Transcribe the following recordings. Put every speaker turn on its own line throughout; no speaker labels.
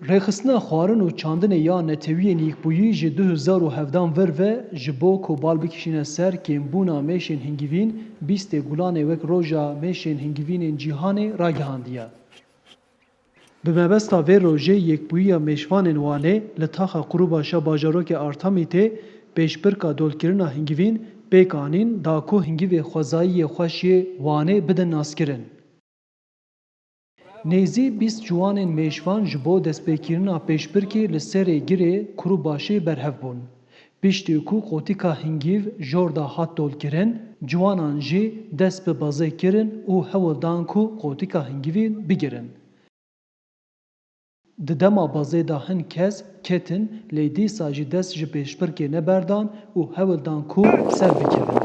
Rêxistina xwarin û çandinê ya netewiyên yekbûyî ji 2017 vir ve ji bo ku bal bikişîne ser kêmbûna mêşên hingivîn, bîstê gulanê wek Roja Mêşên Hingivînên Cîhanê ragihandiye. Bi mebesta vê rojê yekbûyiya mêşvanên Wanê li taxa Qurûbaşa bajarokê Artemî tê pêşbirka dolkirina hingivîn pêk anîn da ku hingivê xwezayiyê xweşyê Wanê bidin naskirin. Nêzî 20 ciwanên mêşvan ji bo destpêkirina pêşbirkê li serê girê Qurûbaşê berhev bûn. Piştî ku qotîka hingiv jor da hat dolkirin, ciwanan jî dest bi bazê kirin û hewl dan ku qotîka hingivîn bigirin. Di dema bazê da hin kes ketin lê dîsa jî dest ji pêşbirkê neberdan û hewl dan ku ser bikevin.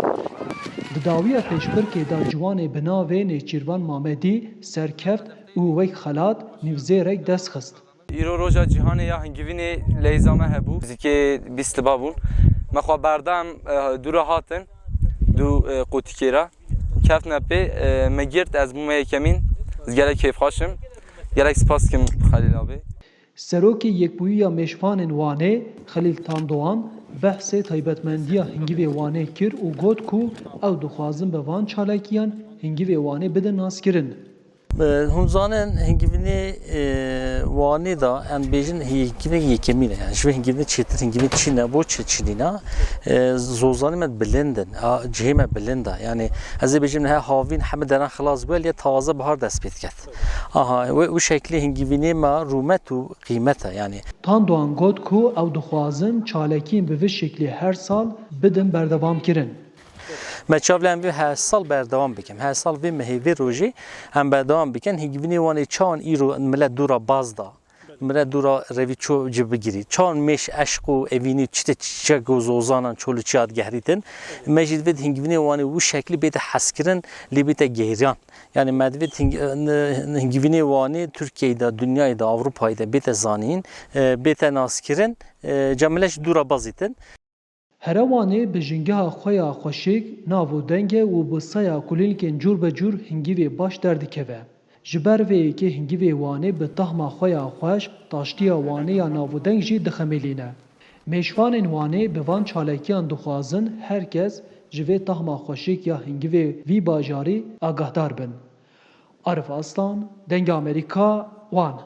Di dawiya pêşbirkê da ciwanê bi navê Nêçîrvan Mamedî serkeft û wek xelat nîvzêrek dest xist.
Îro roja cîhanê ya hingivînê leyza me hebû. Zikê bîst liba bûn. Me xwe berdem du re hatin, du qotikê re. Keftine pê me girt ez bûme yekemîn. Ez gelek kêfxweşim. Gelek spas dikim Xelîl abê.
Serokê Yekbûyiya Mêşvanên Wanê, Xelîl Tandoğan, behsê taybetmendiya hingivê Wanê kir û got ku ew dixwazin bi van çalakiyan hingivê Wanê bidin naskirin.
Hûn zanin hingivînê Wanê da em bêjin hingivê yekemîn e. Yani ji vê hingivînê çêtir hingivîn çî ne bo çînîna zozanî me bilind in, cihê me bilind e. Yani ez ê bêjim he havîn hemû deran xilas bûye lê taze bihar dest pê diket. Aha wê şeklî hingivînê me rûmet û qîmet e yani.
Tandoğan got ku ew dixwazin çalekiyên bi vî şeklî her sal bidin berdewam kirin.
Me çavlem vê her sal berdevam bikim. Her sal vê mehêvê rojê em berdevam bikin. Hingivînê Wanê çawan îro millet dûra baz da. Millet dûra revî ço ci bigirî. Çawan mêş eşq û evînî çite çiçek û zozanan çolûçiyat gehrîtin. Me jî divê hingivînê Wanê wî şeklî bête heskirin lê bête gehriyan. Yani me divê hingivînê Wanê Tirkiyeyê de, Dunyayê de, Avrupayê de bête zanîn, bête naskirin, cemile jî dûra bazîtin.
Here Wanê bi jingeha xwe ya xweşik, nav û denge û bi saya kulîlkên cûr be cûr hingivê baş derdikeve. Ji ber vê yekê hingivê Wanê bi tehma xwe ya xweş, taştiya Wanê ya nav û deng jî dixemilîne. Mêşvanên Wanê bi van çalakiyan dixwazin herkes ji vê tehma xweşik ya hingivê vî bajarî agahdar bin. Arif Aslan, Dengê Amerîka, Wan.